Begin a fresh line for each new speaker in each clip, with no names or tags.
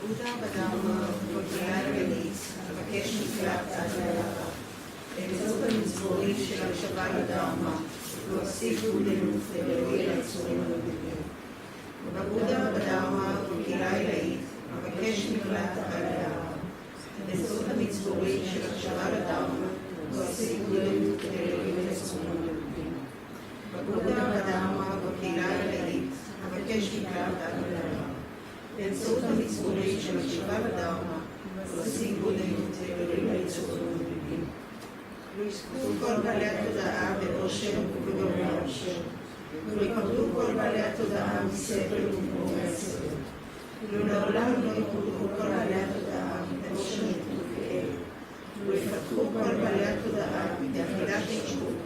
בבודה בדרמה ובקריאה הרביעית אבקש מקלט עד להערה. באמצעות המצבורים של הקשבה לדרמה להוסיף גודלות ולהועיל ליצורים הנודדים. בבודה בדרמה ובקריאה העילאית אבקש מקלט עד להערה. באמצעות המצבורים של הקשבה לדרמה להוסיף גודלות ולהועיל ליצורים הנודדים. בבודה בדרמה ובקריאה העילאית אבקש מקלט עד להערה. באמצעות המצבורים של הקשבה לדרמה להוסיף גודלות ולהועיל ליצורים הנודדים. ויזכו כל בעלי התודעה באושר ובגורמי האושר, ויקבלו כל בעלי התודעה מסבל ובגורמי הסבל. ולעולם לא יקבלו כל בעלי התודעה באושר וכאב, ויפתחו כל בעלי התודעה בעבודת התעוררות,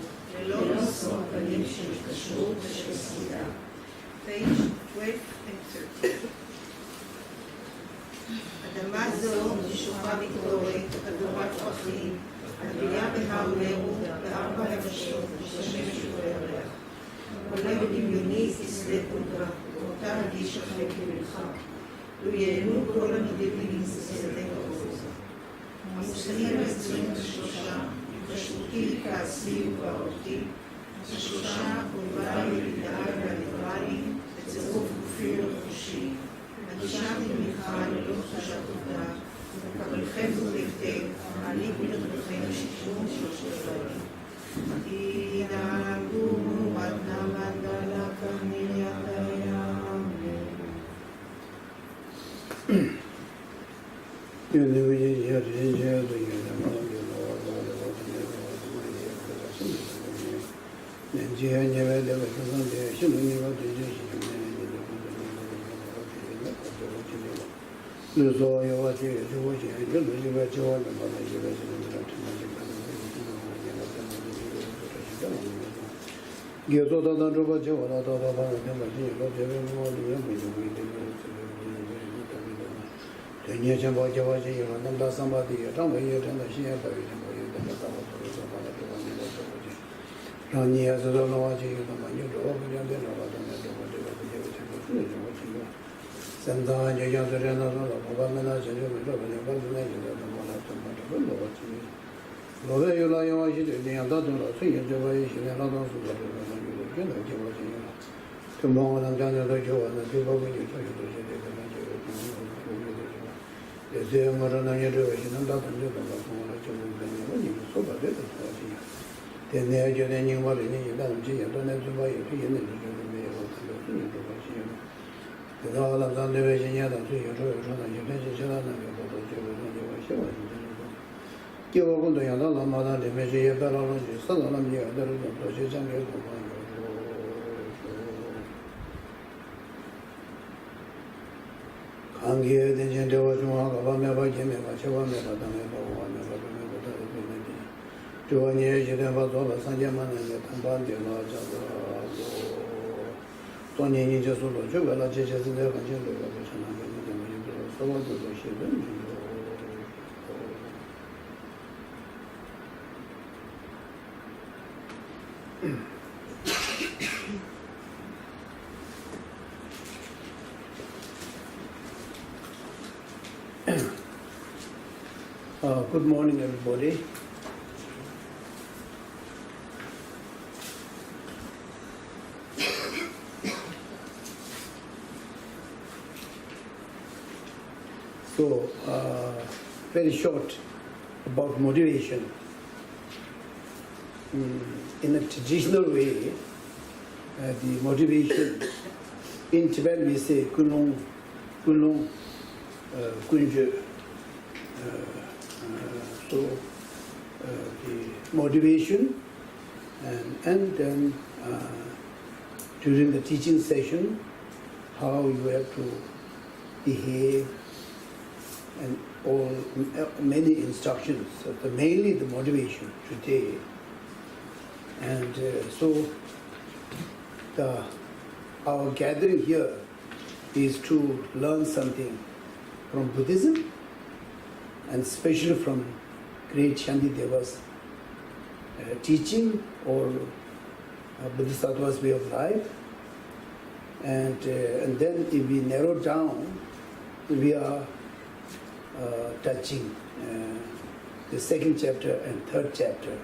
ללא משוא פנים של התקשרות ושל סגידה. Page 12 and 13. אדמה זו משוחה ביקורת, אדורת פרחים, עלייה בהר מרו, בארבע יבשות, בשמש ובירח. עולה בדמיוני כשדה פלוגה, ואותה אגיש אחרי כמלחה. לו ייהנו כל הנודדים כשדה קרוב. המושגים ה-23, התקשרותי, כעסי ובעורתי, השלושה קרובה ילידה והניטרלי, בצירוף גופי ורכושי, הגישה תמיכה ללא תחושת עובדה, וקבלכם ולכתב, מעניק ולכם שיקום שלושת דברים. תדאגו ודנה ודלה כמיליארד הים.
Good morning, everybody. So, very short about motivation. In a traditional way, the motivation, in Tibet we say kunlong, kunje. So the motivation, and then during the teaching session, how you have to behave, and all many instructions. So mainly the motivation today, and so our gathering here is to learn something from Buddhism, and especially from great Shantideva's teaching or Bodhisattva's way of life. And then if we narrow down, we are touching the second chapter and third chapter.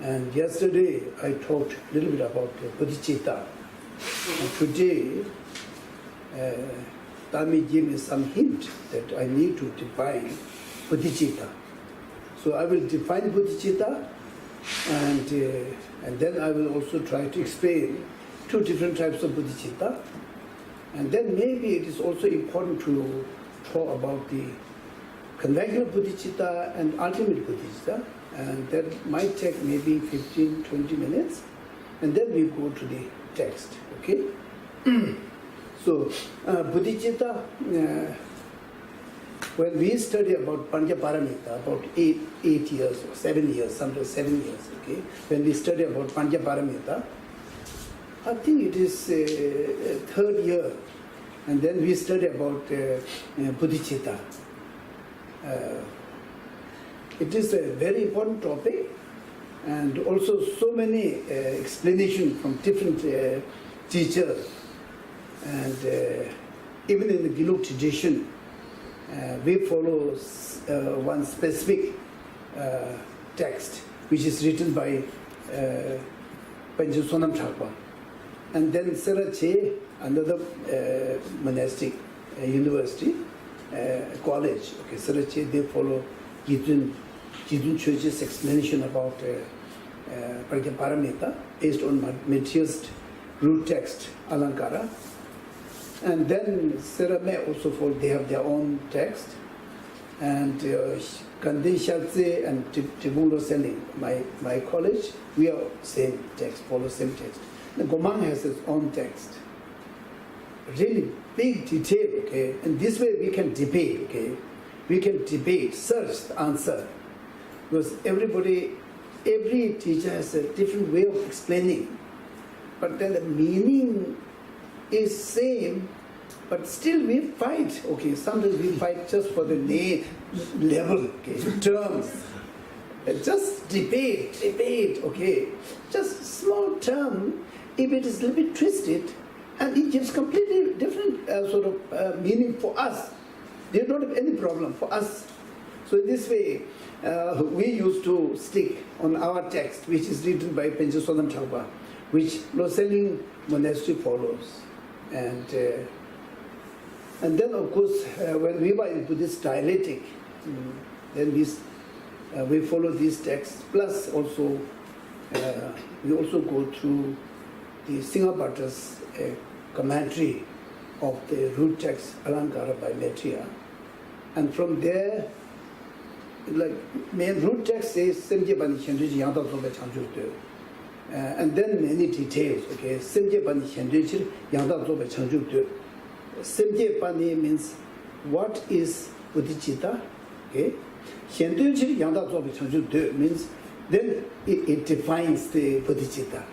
And yesterday I talked a little bit about Bodhisattva. And today, Tami gave me some hint that I need to define Bodhisattva. So I will define Bodhisattva, and then I will also try to explain two different types of Bodhisattva. And then maybe it is also important to talk about the conventional Bodhisattva and ultimate Bodhisattva, and that might take maybe 15-20 minutes, and then we go to the text, okay? So, Bodhisattva, when we study about Panchaparamita, about 8 years or 7 years, sometimes 7 years, okay? When we study about Panchaparamita, I think it is third year, and then we study about Bodhisattva. It is a very important topic, and also so many explanations from different teachers. And even in the Giluk tradition, we follow one specific text, which is written by Panchasonam Thakur. And then Sarache, another monastic university, college, okay, Sarache, they follow Jidun Church's explanation about Panchaparamita based on materialist root text, Alankara. And then Sarame also follow, they have their own text. And Kande Shaltse and Tibulo Selling, my college, we are same text, follow same text. The Gomang has its own text. Really big detail, okay? And this way we can debate, okay? We can debate, search the answer. Because every teacher has a different way of explaining. But then the meaning is same, but still we fight, okay? Sometimes we fight just for the name, level, okay? Terms. Just debate, okay? Just small term, if it is a little bit twisted, and it gives completely different sort of meaning for us. They don't have any problem for us. So in this way, we used to stick on our text, which is written by Panchasonam Thakur, which Loseling monastery follows. And then, of course, when we were into this dialectic, then we follow these texts. Plus, also, we also go through the Singhabhata's commentary of the root text Alankara by Maitreya. And from there, like main root text says Semje Bani Shendriji Yangda Zobe Changchuk. And then many details, okay? Semje Bani Shendriji Yangda Zobe Changchuk. Semje Bani means what is Bodhisattva, okay? Shendriji Yangda Zobe Changchuk means then it defines the Bodhisattva.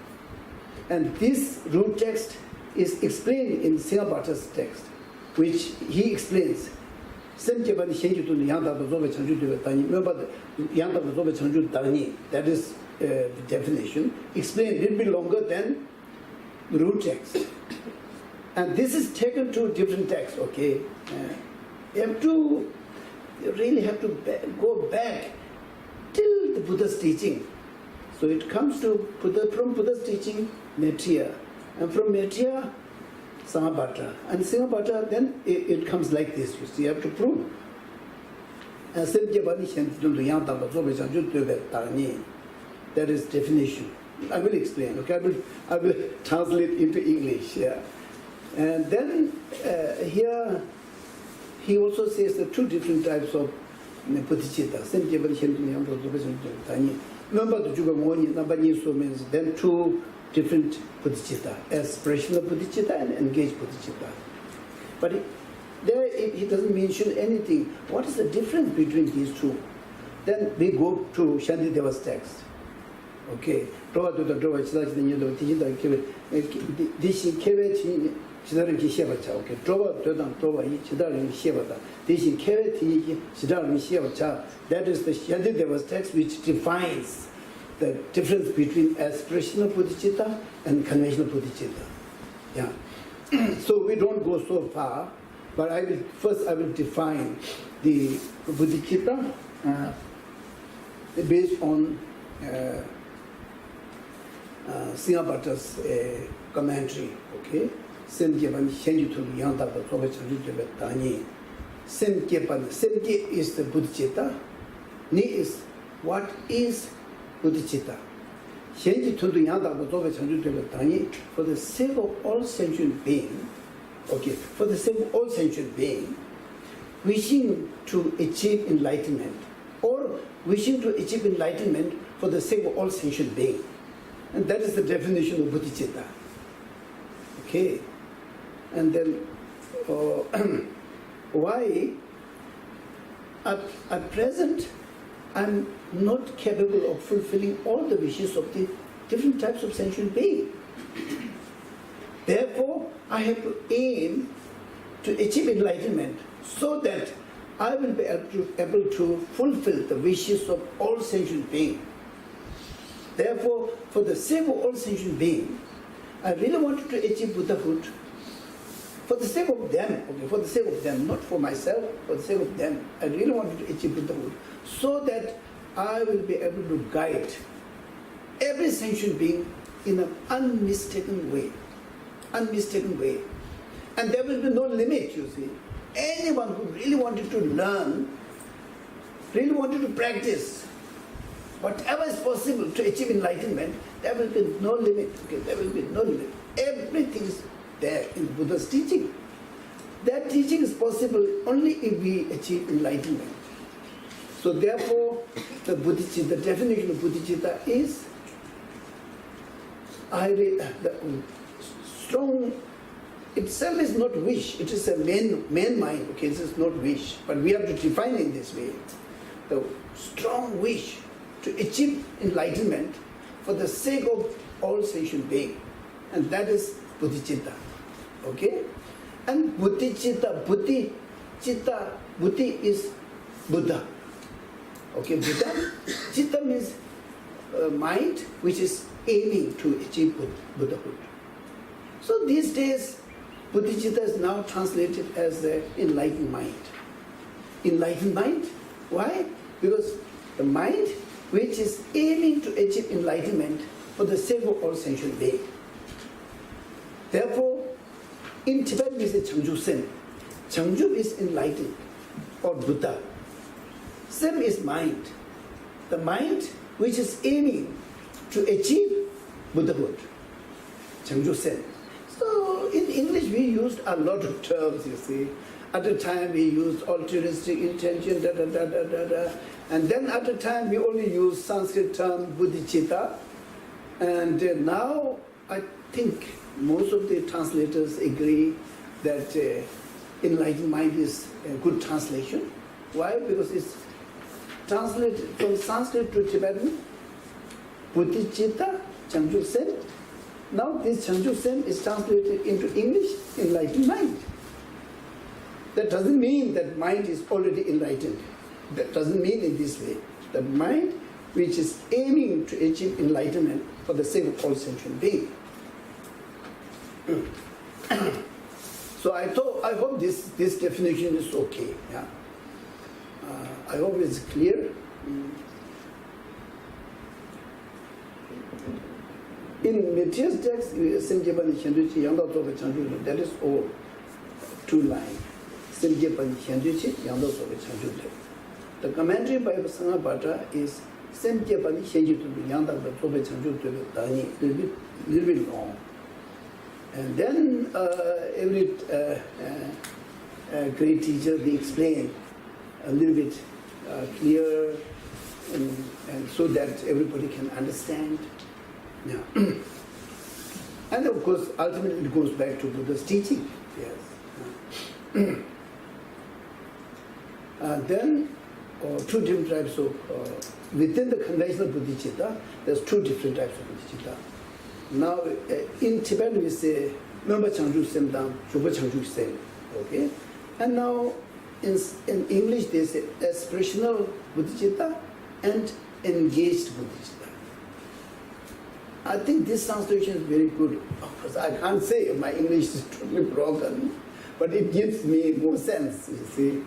And this root text is explained in Singhabhata's text, which he explains. Remember the that is the definition, explained a little bit longer than the root text. And this is taken to different texts, okay? You really have to go back till the Buddha's teaching. So it comes to from Buddha's teaching, Maitreya, and from Maitreya, Singhabhata. And Singhabhata, then it comes like this, you see, you have to prove. That is definition. I will explain, okay? I will translate into English, yeah. And then here, he also says the two different types of Bodhisattva. Remember the Juga Moni, Nabani means then two different Bodhisattva, aspirational Bodhisattva and engaged Bodhisattva. But there he doesn't mention anything. What is the difference between these two? Then we go to Shantideva's text. Okay. That is the Shantideva's text, which defines the difference between aspirational Bodhisattva and conventional Bodhisattva. Yeah. So we don't go so far, but I will define the bodhicitta based on Singapata's commentary, okay? Semkepan Shenjutul Yantaba Soba Chanjutebe Tani. Semke is the bodhicitta. Ni is what is bodhicitta. Shenjutul Yantaba Soba Chanjutebe Tani, for the sake of all sentient being, okay, for the sake of all sentient being, wishing to achieve enlightenment, or wishing to achieve enlightenment for the sake of all sentient being. And that is the definition of bodhicitta. Okay. And then, why at present I'm not capable of fulfilling all the wishes of the different types of sentient being. Therefore, I have to aim to achieve enlightenment so that I will be able to fulfill the wishes of all sentient beings. Therefore, for the sake of all sentient beings, I really wanted to achieve Buddhahood for the sake of them, okay, for the sake of them, not for myself, for the sake of them. I really wanted to achieve Buddhahood so that I will be able to guide every sentient being in an unmistaken way. Unmistaken way. And there will be no limit, you see. Anyone who really wanted to learn, really wanted to practice, whatever is possible to achieve enlightenment, there will be no limit. Okay, there will be no limit. Everything is there in Buddha's teaching. That teaching is possible only if we achieve enlightenment. So therefore, the definition of bodhicitta is strong. Itself is not wish. It is a main mind. Okay, this is not wish, but we have to define in this way. The strong wish to achieve enlightenment for the sake of all sentient being, and that is bodhicitta. Okay, and bodhicitta, buddhi is Buddha. Okay, Buddha. Citta means mind, which is aiming to achieve Buddhahood. So these days, bodhicitta is now translated as the enlightened mind. Enlightened mind? Why? Because the mind which is aiming to achieve enlightenment for the sake of all sentient beings. Therefore, in Tibetan we say Changju Sen. Changju is enlightened or Buddha. Sen is mind. The mind which is aiming to achieve Buddhahood. Changju Sen. So in English we used a lot of terms, you see. At the time we used altruistic intention, and then at the time we only used Sanskrit term bodhicitta. And now I think most of the translators agree that enlightened mind is a good translation. Why? Because it's translated from Sanskrit to Tibetan, bodhicitta, Changju Sen. Now this Changju Sen is translated into English, enlightened mind. That doesn't mean that mind is already enlightened. That doesn't mean in this way. The mind which is aiming to achieve enlightenment for the sake of all sentient beings. So I hope this definition is okay. Yeah. I hope it's clear. In Matthias' text, that is all 2 lines. The commentary by Sanghabhata is a little bit long. And then every great teacher, they explain a little bit clear, and so that everybody can understand. Yeah. And of course, ultimately it goes back to Buddha's teaching. Yes. Then 2 different types of, within the conventional bodhicitta, there's 2 different types of bodhicitta. Now, in Tibetan we say, Memba Changju Sem Dam, Shubha Changju Sem. Okay? And now, in English they say aspirational bodhicitta and engaged bodhicitta. I think this translation is very good. Of course, I can't say my English is totally broken, but it gives me more sense, you see.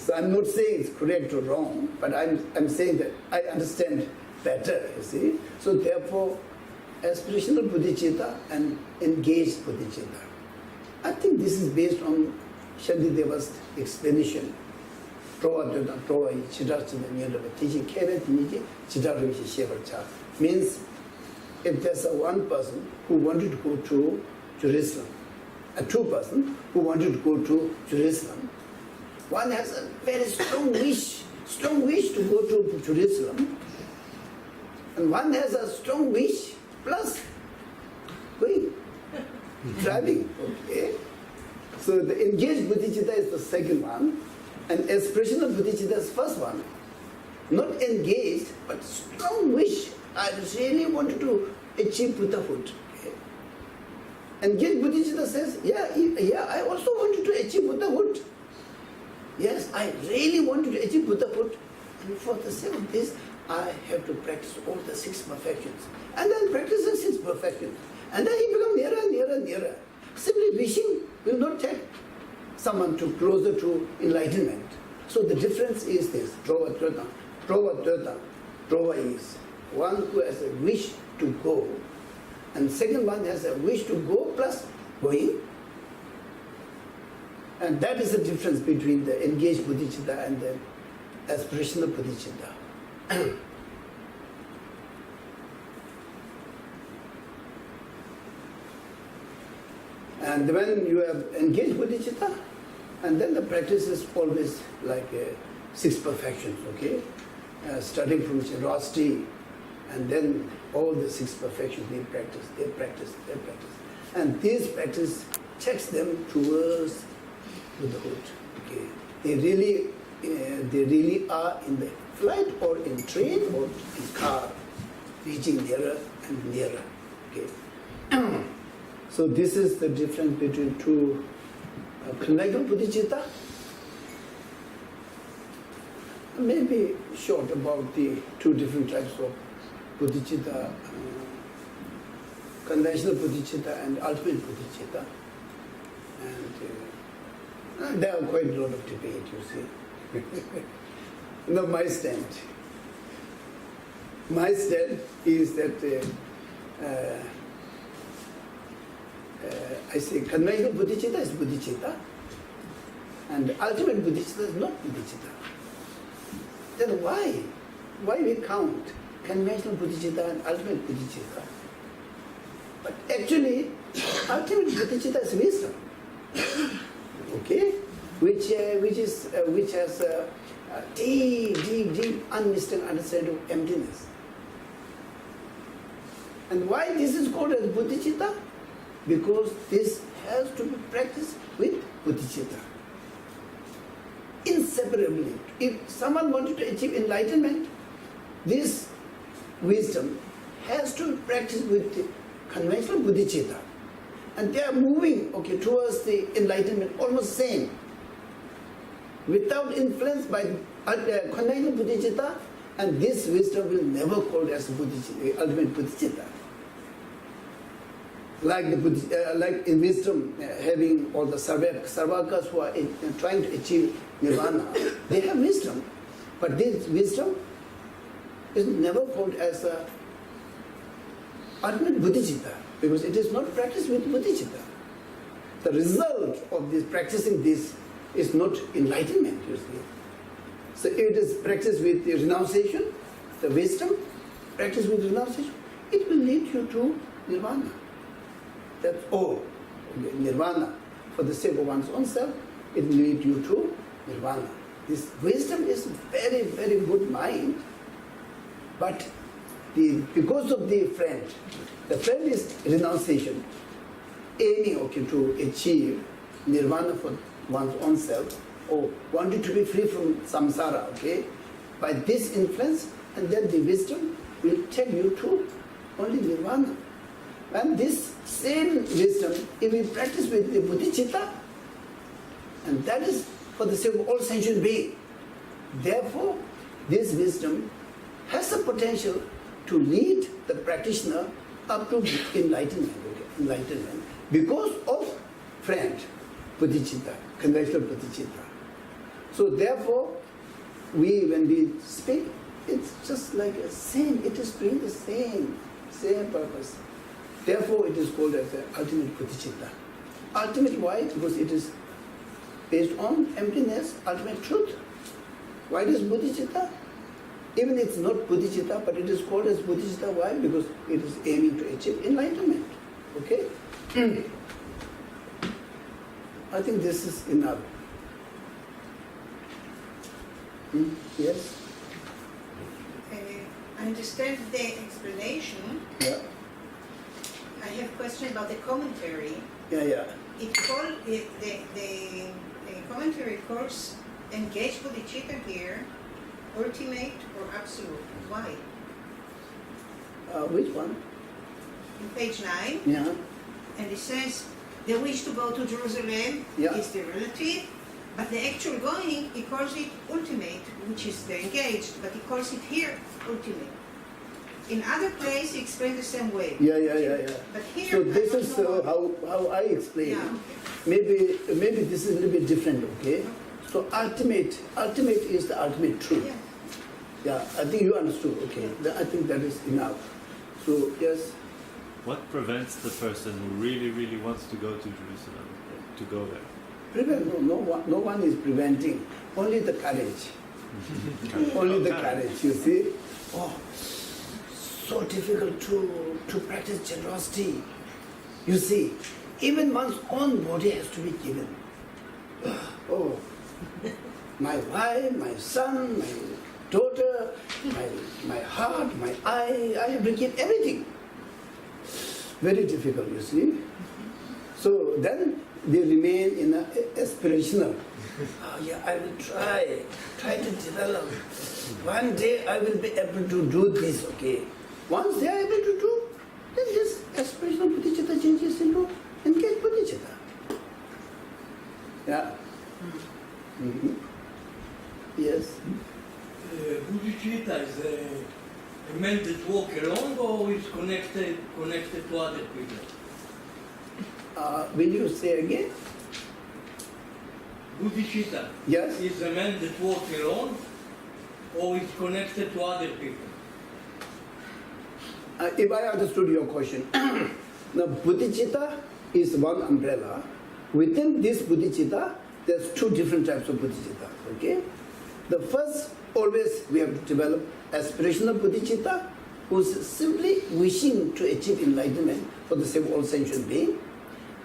So I'm not saying it's correct or wrong, but I'm saying that I understand better, you see. So therefore, aspirational bodhicitta and engaged bodhicitta. I think this is based on Shantideva's explanation. Means if there's a one person who wanted to go to Jerusalem, a two person who wanted to go to Jerusalem, one has a very strong wish to go to Jerusalem, and one has a strong wish plus going, driving. Okay. So the engaged bodhicitta is the second one, and aspirational bodhicitta is the first one. Not engaged, but strong wish. I really wanted to achieve Buddhahood. Okay. Engaged bodhicitta says, yeah, I also wanted to achieve Buddhahood. Yes, I really wanted to achieve Buddhahood, and for the sake of this, I have to practice all the 6 perfections. And then practicing 6 perfections. And then he becomes nearer and nearer and nearer. Simply wishing will not take someone to closer to enlightenment. So the difference is this, Drova is one who has a wish to go, and second one has a wish to go plus going. And that is the difference between the engaged bodhicitta and the aspirational bodhicitta. And when you have engaged bodhicitta, and then the practice is always like 6 perfections, okay? Starting from generosity, and then all the 6 perfections they practice. And this practice takes them towards Buddhahood. Okay? They really are in the flight or in train or in car, reaching nearer and nearer. Okay? So this is the difference between two conventional bodhicitta. Maybe short about the 2 different types of bodhicitta, conventional bodhicitta and ultimate bodhicitta. And there are quite a lot of debate, you see. Now my stand is that I say conventional bodhicitta is bodhicitta, and ultimate bodhicitta is not bodhicitta. Then why? Why we count conventional bodhicitta and ultimate bodhicitta? But actually, ultimate bodhicitta is wisdom, okay, which has a deep, unmistakable understanding of emptiness. And why this is called as bodhicitta? Because this has to be practiced with bodhicitta. Inseparably. If someone wanted to achieve enlightenment, this wisdom has to be practiced with the conventional bodhicitta. And they are moving towards the enlightenment almost same. Without influence by conventional bodhicitta, and this wisdom will never called as bodhicitta, ultimate bodhicitta. Like in wisdom, having all the sarvakas who are trying to achieve nirvana, they have wisdom, but this wisdom is never called as a ultimate bodhicitta, because it is not practiced with bodhicitta. The result of this practicing this is not enlightenment, you see. So if it is practiced with the renunciation, the wisdom, practiced with renunciation, it will lead you to nirvana. That's all. Nirvana, for the sake of one's own self, it will lead you to nirvana. This wisdom is very, very good mind, but because of the friend is renunciation, aiming to achieve nirvana for one's own self, or wanting to be free from samsara, okay? By this influence, and then the wisdom will take you to only nirvana. And this same wisdom, if we practice with the bodhicitta, and that is for the sake of all sentient beings. Therefore, this wisdom has the potential to lead the practitioner up to enlightenment, because of friend, bodhicitta, conventional bodhicitta. So therefore, when we speak, it's just like the same. It is doing the same purpose. Therefore, it is called as the ultimate bodhicitta. Ultimate why? Because it is based on emptiness, ultimate truth. Why is bodhicitta? Even it's not bodhicitta, but it is called as bodhicitta. Why? Because it is aiming to achieve enlightenment. Okay? I think this is enough. Yes?
I understand the explanation.
Yeah.
I have a question about the commentary.
Yeah.
The commentary calls engaged bodhicitta here ultimate or absolute. Why?
Which one?
In page 9,
Yeah.
and it says the wish to go to Jerusalem
Yeah.
is the relative, but the actual going, he calls it ultimate, which is the engaged, but he calls it here ultimate. In other places, he explains the same way.
Yeah.
But here,
So this
I
is
don't know.
how I explain.
Yeah,
okay. Maybe this is a little bit different, okay? So ultimate is the ultimate truth.
Yeah.
Yeah, I think you understood, okay? I think that is enough. So, yes?
What prevents the person who really, really wants to go to Jerusalem to go there?
No one is preventing. Only the courage. Only the courage, you see? Oh, so difficult to practice generosity. You see, even one's own body has to be given. Oh, my wife, my son, my daughter, my heart, my eye, I have to give everything. Very difficult, you see. So then they remain in a aspirational. Oh yeah, I will try to develop. One day I will be able to do this, okay. Once they are able to do, then this aspirational bodhicitta changes into engaged bodhicitta. Yeah. Mm-hmm. Yes.
Bodhicitta is a man that walk alone or is connected to other people?
Will you say again?
Bodhicitta
Yes.
is a man that walk alone or is connected to other people?
If I understood your question, the bodhicitta is one umbrella. Within this bodhicitta, there's two different types of bodhicitta. Okay? The first, always we have to develop aspirational bodhicitta, who's simply wishing to achieve enlightenment for the sake of all sentient being.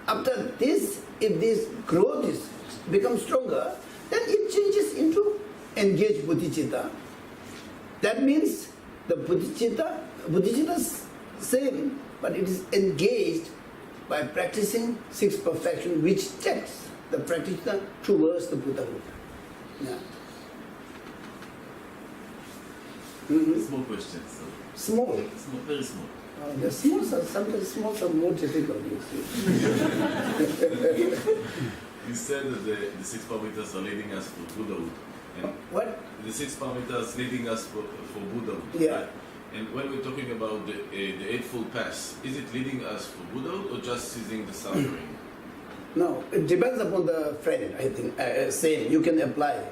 After this, if this growth becomes stronger, then it changes into engaged bodhicitta. That means the bodhicitta is same, but it is engaged by practicing six perfection, which takes the practitioner towards the Buddhahood. Yeah. Mm-hmm.
Small questions.
Small.
Very small.
The smalls are sometimes more difficult, you see.
You said that the six parameters are leading us for Buddhahood. And
What?
the six parameters leading us for Buddhahood.
Yeah.
Right? And when we're talking about the Eightfold Path, is it leading us for Buddhahood or just ceasing the suffering?
No, it depends upon the friend, I think. Same, you can apply.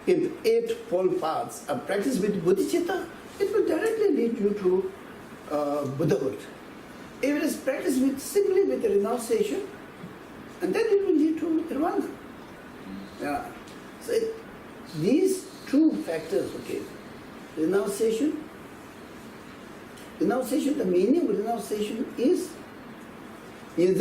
If eightfold paths are practiced with bodhicitta, it will directly lead you to Buddhahood. If it is practiced simply with renunciation, and then it will lead to nirvana. Yeah. So these two factors, okay, renunciation, the meaning of renunciation is means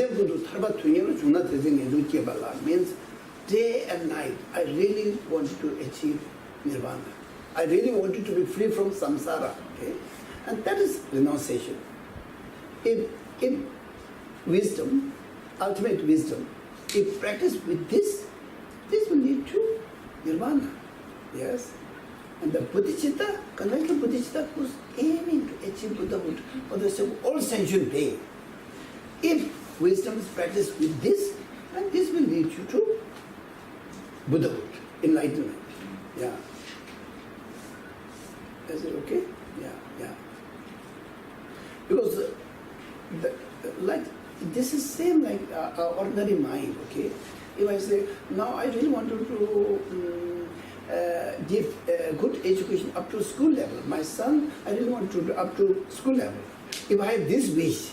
day and night, I really wanted to achieve nirvana. I really wanted to be free from samsara. Okay? And that is renunciation. If wisdom, ultimate wisdom, if practiced with this will lead to nirvana. Yes? And the bodhicitta, conventional bodhicitta, was aiming to achieve Buddhahood for the sake of all sentient being. If wisdom is practiced with this, then this will lead you to Buddhahood, enlightenment. Yeah. Is it okay? Yeah. Because like this is same like our ordinary mind, okay? If I say, now I really want to give a good education up to school level. My son, I really want to do up to school level. If I have this wish,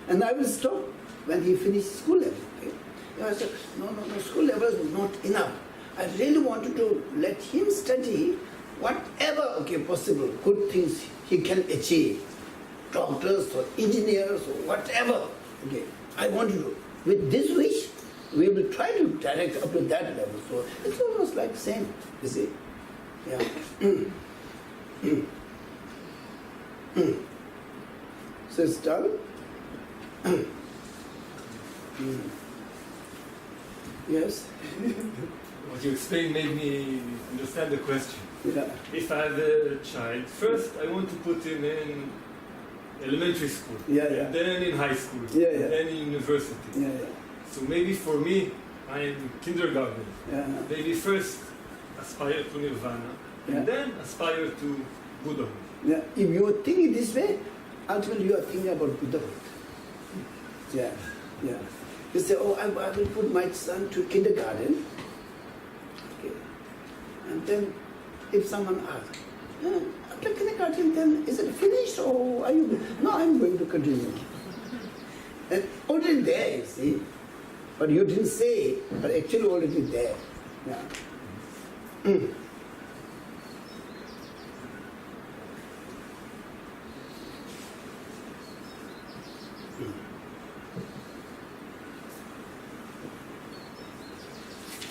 and I will stop when he finishes school level. Okay? If I say, no, school level is not enough. I really wanted to let him study whatever possible good things he can achieve. Doctors or engineers or whatever. Okay, I want to do. With this wish, we will try to direct up to that level. So it's almost like same, you see. Yeah. So it's done. Yes.
What you explained made me understand the question.
Yeah.
If I have a child, first I want to put him in elementary school,
Yeah.
and then in high school,
Yeah.
and then in university.
Yeah.
So maybe for me, I'm in kindergarten.
Yeah.
Maybe first aspire to nirvana,
Yeah.
and then aspire to Buddhahood.
Yeah. If you are thinking this way, ultimately you are thinking about Buddhahood. Yeah. Yeah. You say, oh, I will put my son to kindergarten. Okay. And then if someone asks, after kindergarten, then is it finished or are you? No, I'm going to continue. And already there, you see. But you didn't say, but actually already there. Yeah.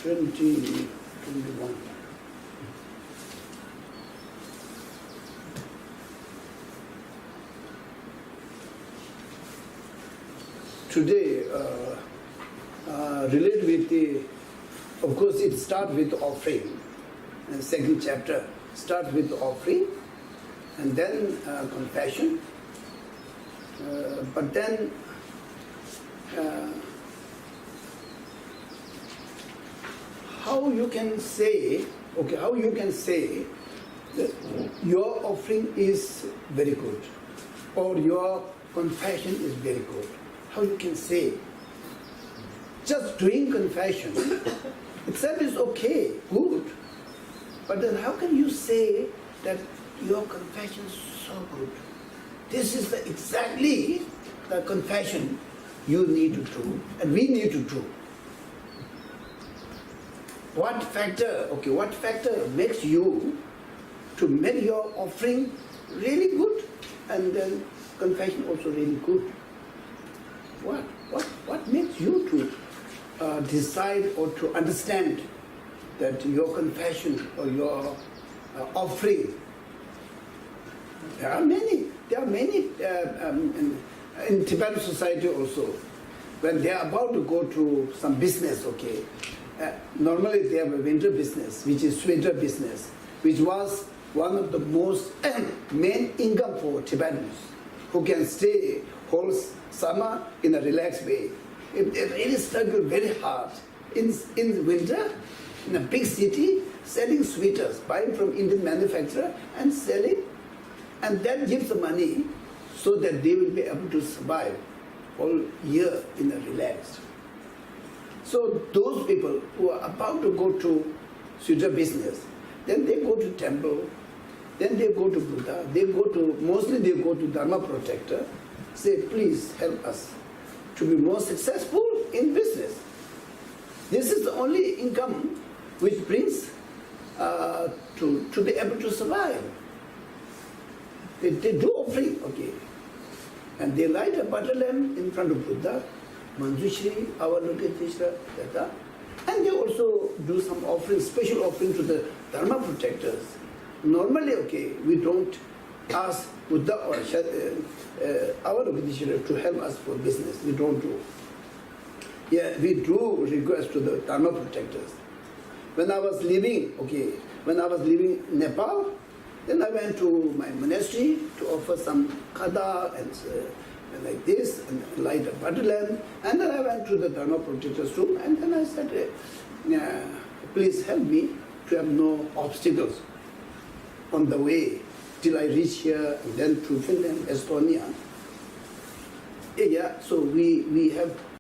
21. Today, relate with the, of course it starts with offering. The second chapter starts with offering and then compassion. But then how you can say that your offering is very good or your confession is very good? How you can say? Just doing confession itself is okay, good. But then how can you say that your confession is so good? This is exactly the confession you need to do and we need to do. What factor makes you to make your offering really good and then confession also really good? What makes you to decide or to understand that your confession or your offering? There are many in Tibetan society also. When they are about to go to some business, normally they have a winter business, which is sweater business, which was one of the most main income for Tibetans, who can stay whole summer in a relaxed way. If they really struggle very hard in winter, in a big city, selling sweaters, buying from Indian manufacturer and selling, and that gives the money so that they will be able to survive all year in a relaxed. So those people who are about to go to sweater business, then they go to temple, then they go to Buddha, mostly they go to Dharma protector, say, please help us to be more successful in business. This is the only income which brings to be able to survive. They do offering, and they light a butter lamp in front of Buddha, Manjushri, Avalokiteshvara, Tata, and they also do some offering, special offering to the Dharma protectors. Normally, we don't ask Buddha or Avalokiteshvara to help us for business. We don't do. Yeah, we do request to the Dharma protectors. When I was leaving Nepal, then I went to my monastery to offer some kada and like this, and light a butter lamp, and then I went to the Dharma protector's room, and then I said, please help me to have no obstacles on the way till I reach here, and then to Finland, Estonia. So we have